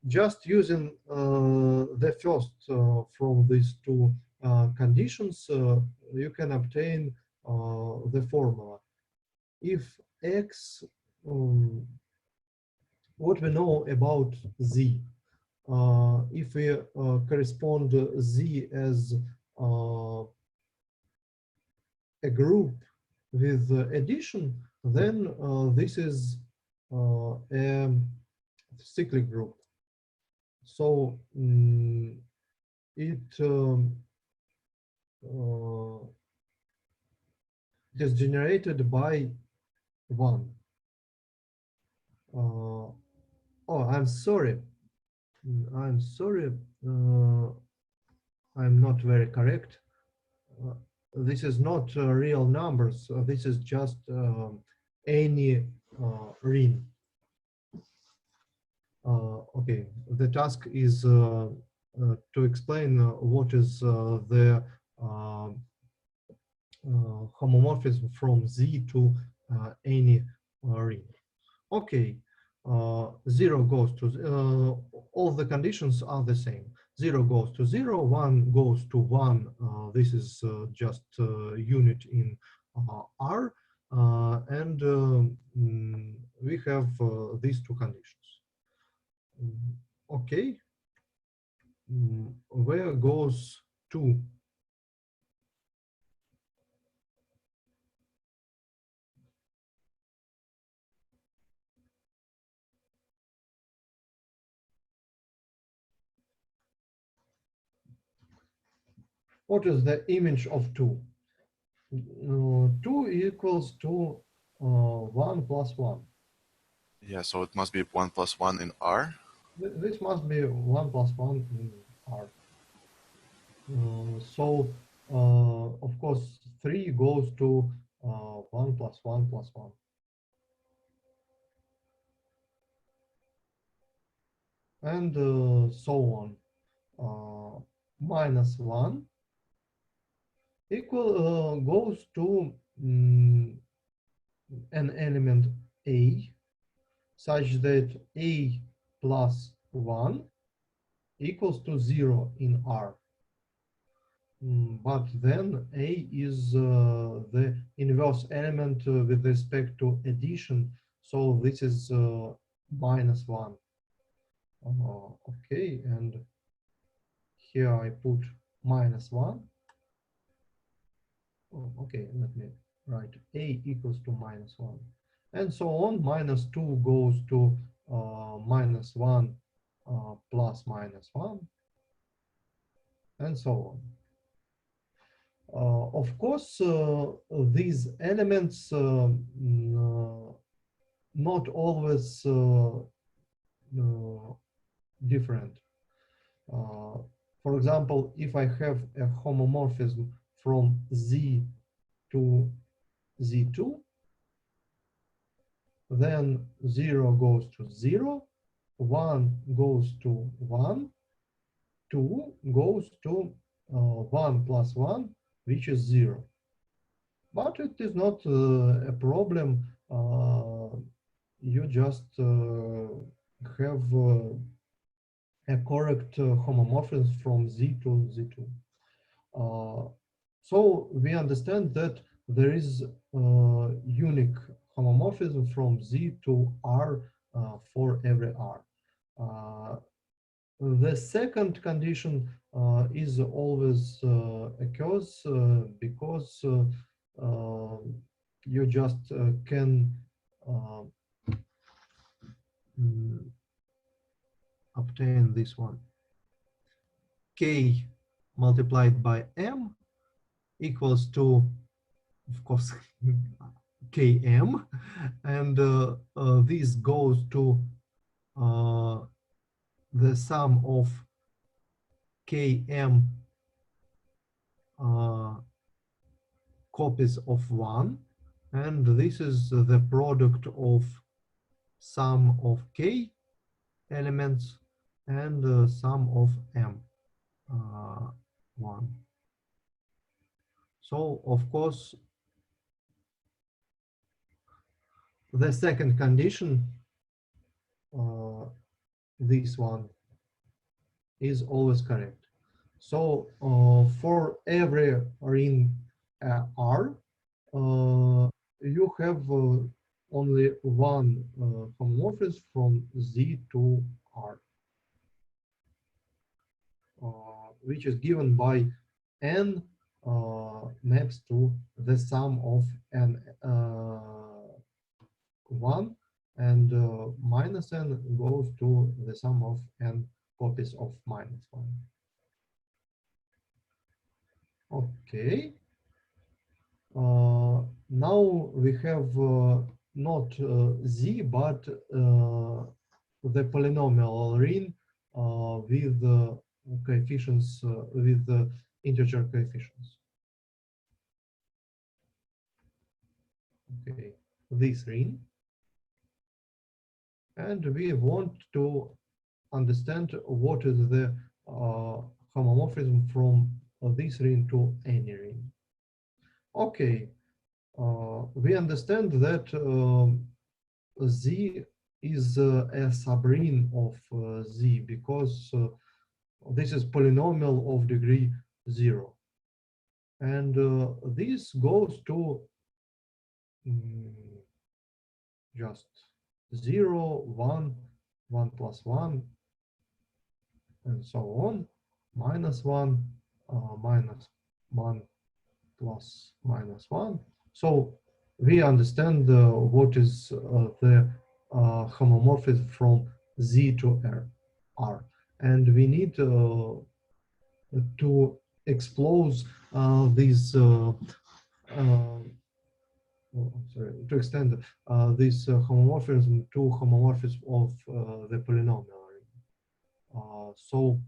Just using the first from these two conditions, you can obtain the formula. If x, what we know about z, if we correspond z as a group with addition, then this is a cyclic group. So it is generated by 1. Oh, I'm sorry. I'm sorry. I'm not very correct. This is not real numbers. This is just any ring. Okay, the task is to explain what is the homomorphism from Z to any ring. Okay, 0 goes to, all the conditions are the same. 0 goes to 0, 1 goes to 1. This is just unit in R. And we have these two conditions. Okay, where goes 2? What is the image of 2? 2 equals to 1 plus 1. Yeah, so it must be 1 plus 1 in R. This must be 1 plus 1 in R. So, of course, 3 goes to 1 plus 1 plus 1. And so on. Minus 1 goes to an element A, such that A plus 1 equals to 0 in R. But then A is the inverse element with respect to addition, so this is minus 1. Okay, and here I put minus 1. Okay, let me write A equals to minus 1. And so on, minus 2 goes to minus 1 plus minus 1, and so on. Of course, these elements not always different. For example, if I have a homomorphism from Z to Z2, then 0 goes to 0, 1 goes to 1, 2 goes to 1 plus 1, which is 0. But it is not a problem. You just have a correct homomorphism from Z to Z2. So we understand that there is unique homomorphism from Z to R for every R. The second condition is always occurs because you just can obtain this one. K multiplied by M equals to, of course, Km, and this goes to the sum of Km copies of 1, and this is the product of sum of K elements and sum of M 1. So, of course, the second condition, this one, is always correct. So for every ring R, you have only one homomorphism from Z to R, which is given by N maps to the sum of N 1, and minus N goes to the sum of N copies of minus 1. Okay. Now we have not Z, but the polynomial ring with coefficients, with integer coefficients. Okay, this ring. And we want to understand what is the homomorphism from this ring to any ring. Okay, we understand that Z is a subring of Z because this is polynomial of degree 0. And this goes to just 0, 1, 1 plus 1, and so on, minus 1, minus 1 plus minus 1. So we understand what is the homomorphism from Z to R. And we need to expose these to extend this homomorphism to homomorphism of the polynomial ring. So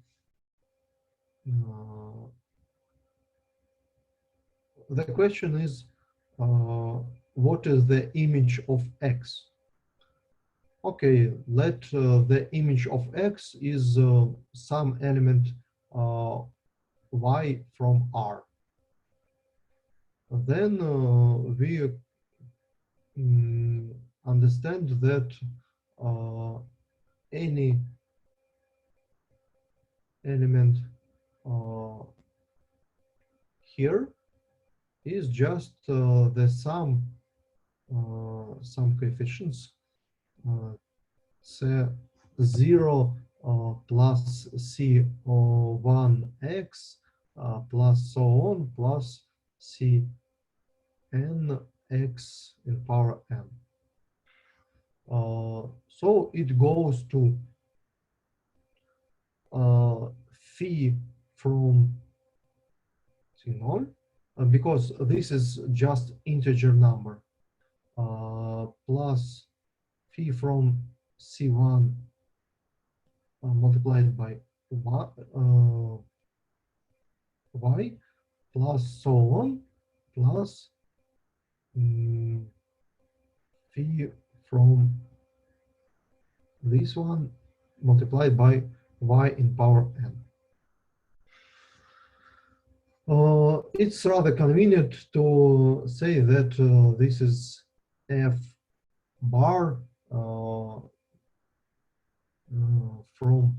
the question is, what is the image of X? Okay, let the image of X is some element Y from R. Then we understand that any element here is just the sum coefficients C0 plus C1x plus so on plus Cnx in power n. So it goes to phi from C0 because this is just integer number plus phi from C1 multiplied by y plus so on plus phi from this one multiplied by y in power n. It's rather convenient to say that this is f bar from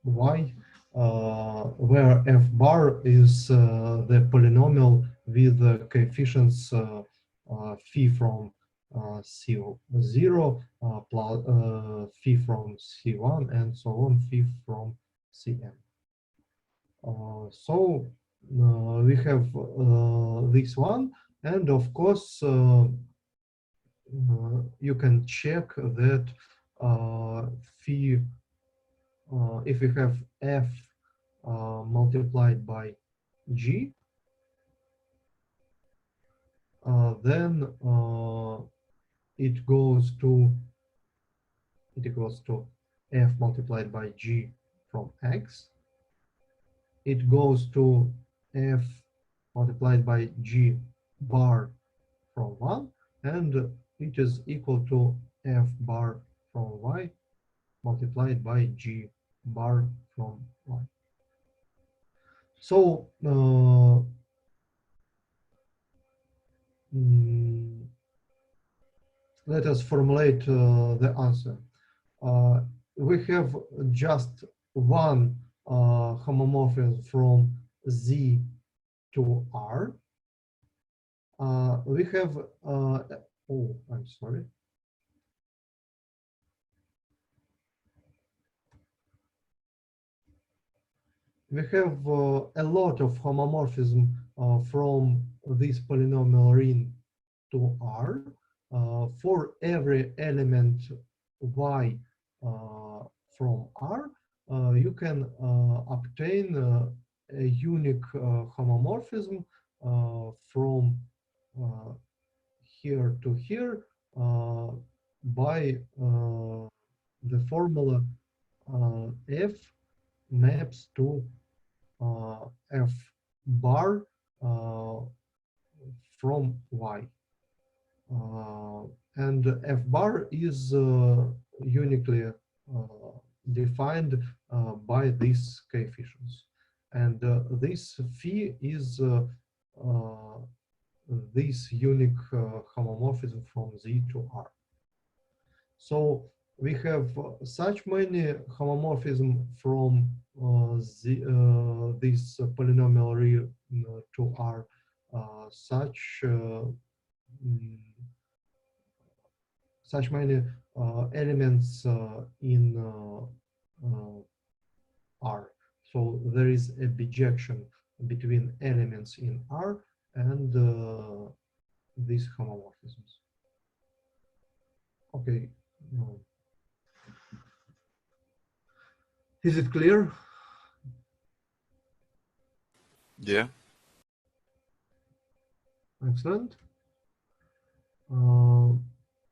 y, where f bar is the polynomial with the coefficients phi from C0 plus phi from C1 and so on, phi from Cn. So we have this one, and of course you can check that phi, if we have f multiplied by g, then it equals to f multiplied by g from x. It goes to f multiplied by g bar from 1, and it is equal to f bar from y multiplied by g bar from y. So let us formulate the answer. We have just one homomorphism from Z to R. We have, oh, I'm sorry. We have a lot of homomorphism from this polynomial ring to R. For every element Y from R, you can obtain a unique homomorphism from here to here by the formula F maps to F bar from Y. And F bar is uniquely defined by these coefficients. And this phi is this unique homomorphism from Z to R. So we have such many homomorphism from this polynomial real to R, such many elements in R. So there is a bijection between elements in R and these homomorphisms. Okay. Is it clear? Yeah. Excellent.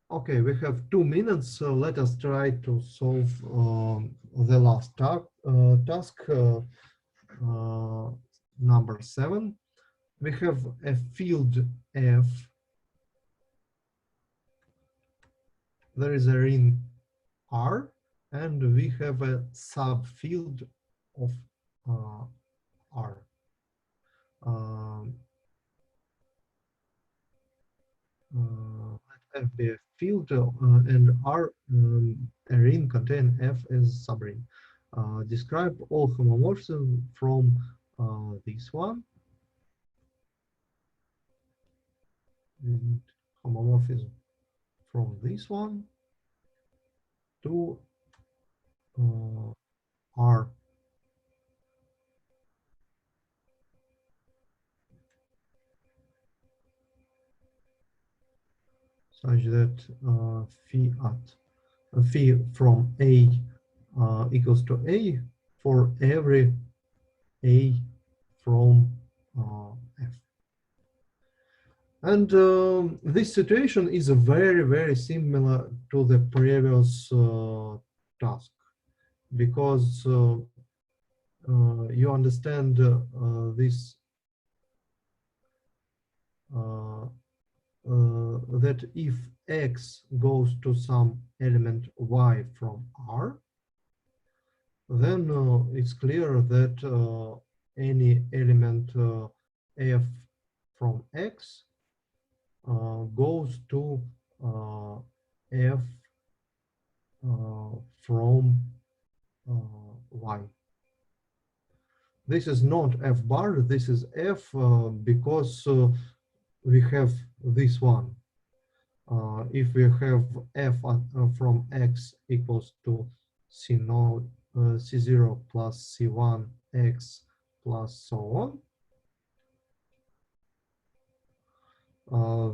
Okay, we have 2 minutes, so let us try to solve the last task, number 7. We have a field F. There is a ring R, and we have a subfield of R. Let F be a field and R a ring contain F as subring. Describe all homomorphisms from this one. And homomorphism from this one to R. Such that phi from A equals to A for every A from F. And this situation is very, very similar to the previous task, because you understand this that if X goes to some element Y from R, then it's clear that any element F from X goes to F from Y. This is not F bar, this is F because we have this one. If we have F from X equals to C0 plus C1 X plus so on,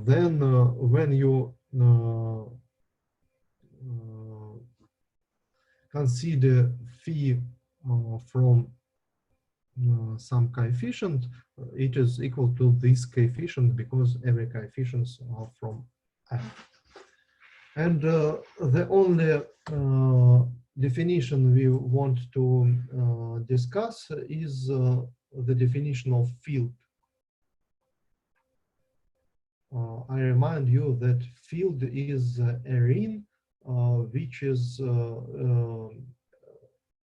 then when you consider phi from some coefficient, it is equal to this coefficient because every coefficients are from F. And the only definition we want to discuss is the definition of field. I remind you that field is a ring which is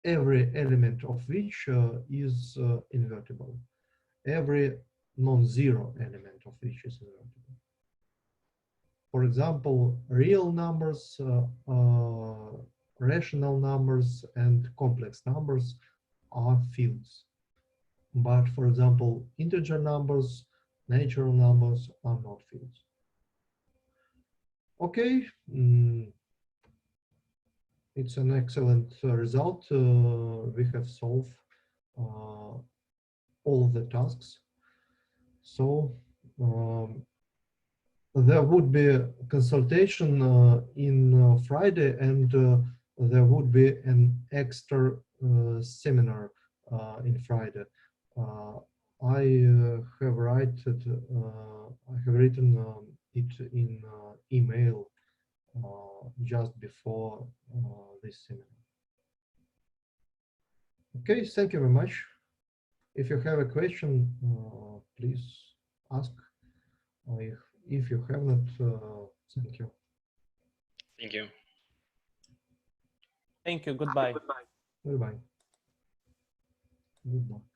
every element of which is invertible. Every non-zero element of which is invertible. For example, real numbers, rational numbers, and complex numbers are fields. But for example, integer numbers, natural numbers are not fields. Okay, it's an excellent result. We have solved all of the tasks. So there would be a consultation in Friday, and there would be an extra seminar in Friday. I have written it in email just before this seminar. Okay, thank you very much. If you have a question, please ask. If you have not, thank you. Thank you. Thank you. Goodbye. Goodbye. Good luck.